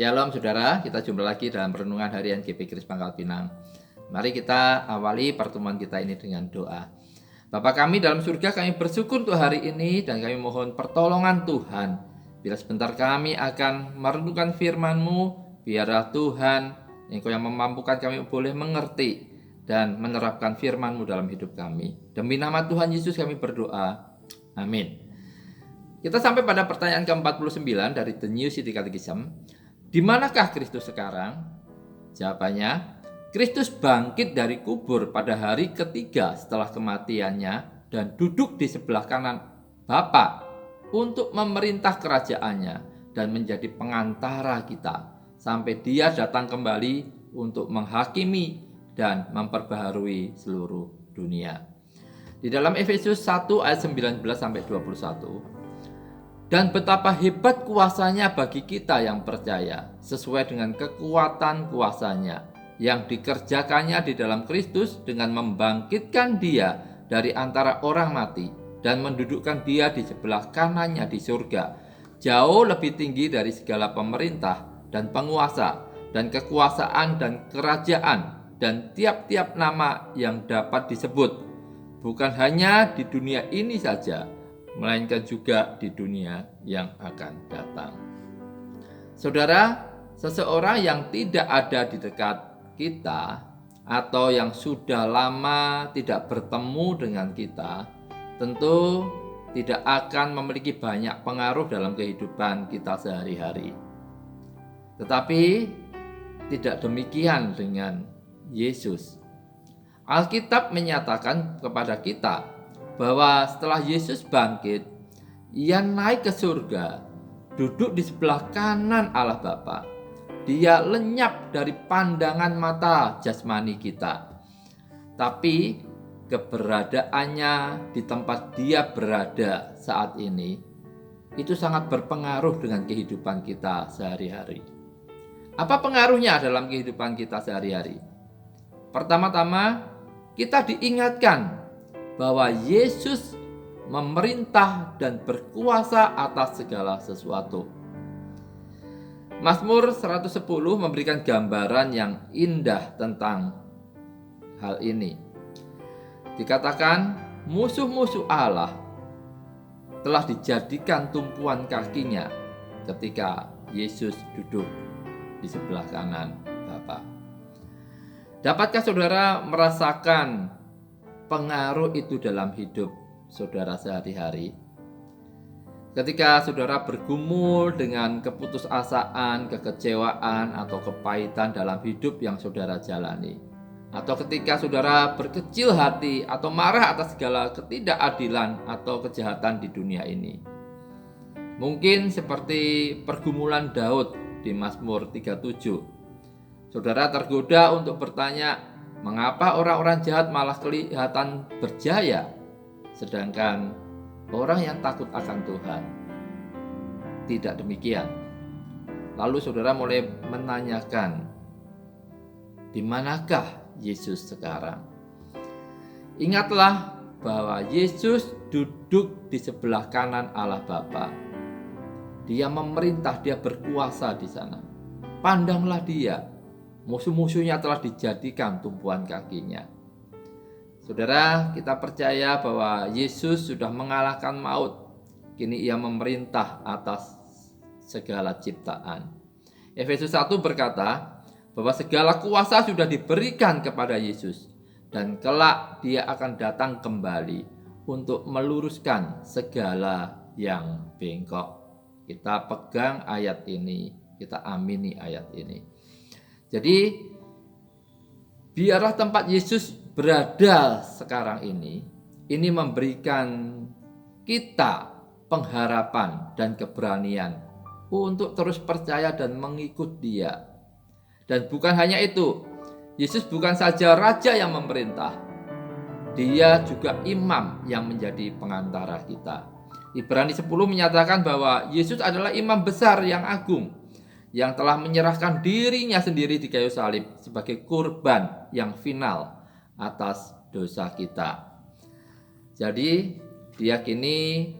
Shalom saudara, kita jumpa lagi dalam renungan harian GP Kris Pangkal Pinang. Mari kita awali pertemuan kita ini dengan doa. Bapa kami dalam surga, kami bersyukur untuk hari ini dan kami mohon pertolongan Tuhan. Bila sebentar kami akan merenungkan firman-Mu, biarlah Tuhan Engkau yang memampukan kami boleh mengerti dan menerapkan firman-Mu dalam hidup kami. Demi nama Tuhan Yesus kami berdoa. Amin. Kita sampai pada pertanyaan ke-49 dari The New City Catechism. Di manakah Kristus sekarang? Jawabannya, Kristus bangkit dari kubur pada hari ketiga setelah kematiannya dan duduk di sebelah kanan Bapa untuk memerintah kerajaannya dan menjadi pengantara kita sampai Dia datang kembali untuk menghakimi dan memperbaharui seluruh dunia. Di dalam Efesus 1 ayat 19 sampai 21, dan betapa hebat kuasanya bagi kita yang percaya, sesuai dengan kekuatan kuasanya yang dikerjakannya di dalam Kristus dengan membangkitkan Dia dari antara orang mati dan mendudukkan Dia di sebelah kanannya di surga, jauh lebih tinggi dari segala pemerintah dan penguasa dan kekuasaan dan kerajaan dan tiap-tiap nama yang dapat disebut, bukan hanya di dunia ini saja, melainkan juga di dunia yang akan datang. Saudara, seseorang yang tidak ada di dekat kita atau yang sudah lama tidak bertemu dengan kita, tentu tidak akan memiliki banyak pengaruh dalam kehidupan kita sehari-hari. Tetapi tidak demikian dengan Yesus. Alkitab menyatakan kepada kita bahwa setelah Yesus bangkit, Ia naik ke surga, duduk di sebelah kanan Allah Bapa. Dia lenyap dari pandangan mata jasmani kita. Tapi keberadaannya di tempat Dia berada saat ini, itu sangat berpengaruh dengan kehidupan kita sehari-hari. Apa pengaruhnya dalam kehidupan kita sehari-hari? Pertama-tama, kita diingatkan bahwa Yesus memerintah dan berkuasa atas segala sesuatu. Mazmur 110 memberikan gambaran yang indah tentang hal ini. Dikatakan musuh-musuh Allah telah dijadikan tumpuan kakinya ketika Yesus duduk di sebelah kanan Bapa. Dapatkah saudara merasakan pengaruh itu dalam hidup saudara sehari-hari? Ketika saudara bergumul dengan keputusasaan, kekecewaan, atau kepahitan dalam hidup yang saudara jalani, atau ketika saudara berkecil hati atau marah atas segala ketidakadilan atau kejahatan di dunia ini, mungkin seperti pergumulan Daud di Mazmur 37, saudara tergoda untuk bertanya, mengapa orang-orang jahat malah kelihatan berjaya, sedangkan orang yang takut akan Tuhan tidak demikian? Lalu saudara mulai menanyakan, di manakah Yesus sekarang? Ingatlah bahwa Yesus duduk di sebelah kanan Allah Bapa. Dia memerintah, Dia berkuasa di sana. Pandanglah Dia. Musuh-musuhnya telah dijadikan tumpuan kakinya. Saudara, kita percaya bahwa Yesus sudah mengalahkan maut. Kini Ia memerintah atas segala ciptaan. Efesus 1 berkata bahwa segala kuasa sudah diberikan kepada Yesus, dan kelak Dia akan datang kembali untuk meluruskan segala yang bengkok. Kita pegang ayat ini, kita amini ayat ini. Jadi biarlah tempat Yesus berada sekarang ini memberikan kita pengharapan dan keberanian untuk terus percaya dan mengikut Dia. Dan bukan hanya itu, Yesus bukan saja Raja yang memerintah, Dia juga imam yang menjadi pengantara kita. Ibrani 10 menyatakan bahwa Yesus adalah imam besar yang agung, yang telah menyerahkan dirinya sendiri di kayu salib sebagai kurban yang final atas dosa kita. Jadi Dia kini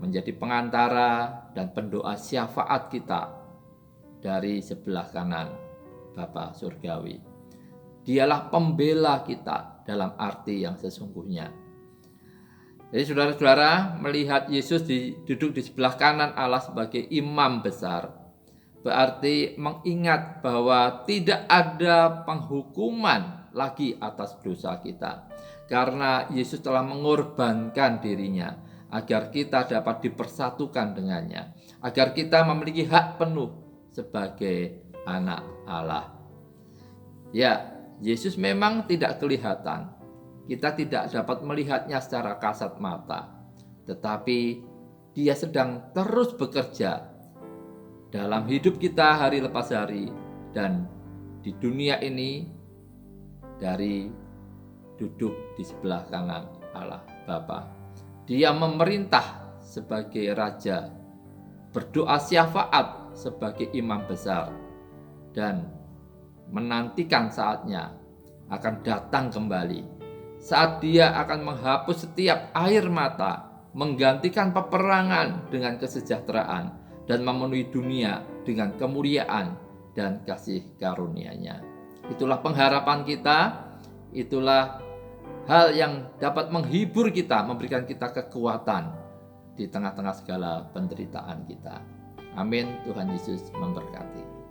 menjadi pengantara dan pendoa syafaat kita dari sebelah kanan Bapa surgawi. Dialah pembela kita dalam arti yang sesungguhnya. Jadi saudara-saudara, melihat Yesus duduk di sebelah kanan Allah sebagai imam besar, berarti mengingat bahwa tidak ada penghukuman lagi atas dosa kita. Karena Yesus telah mengorbankan dirinya agar kita dapat dipersatukan dengannya, agar kita memiliki hak penuh sebagai anak Allah. Ya, Yesus memang tidak kelihatan. Kita tidak dapat melihatnya secara kasat mata. Tetapi Dia sedang terus bekerja dalam hidup kita hari lepas hari dan di dunia ini dari duduk di sebelah kanan Allah Bapa. Dia memerintah sebagai raja, berdoa syafaat sebagai imam besar, dan menantikan saatnya akan datang kembali. Saat Dia akan menghapus setiap air mata, menggantikan peperangan dengan kesejahteraan, dan memenuhi dunia dengan kemuliaan dan kasih karunia-Nya. Itulah pengharapan kita, itulah hal yang dapat menghibur kita, memberikan kita kekuatan di tengah-tengah segala penderitaan kita. Amin. Tuhan Yesus memberkati.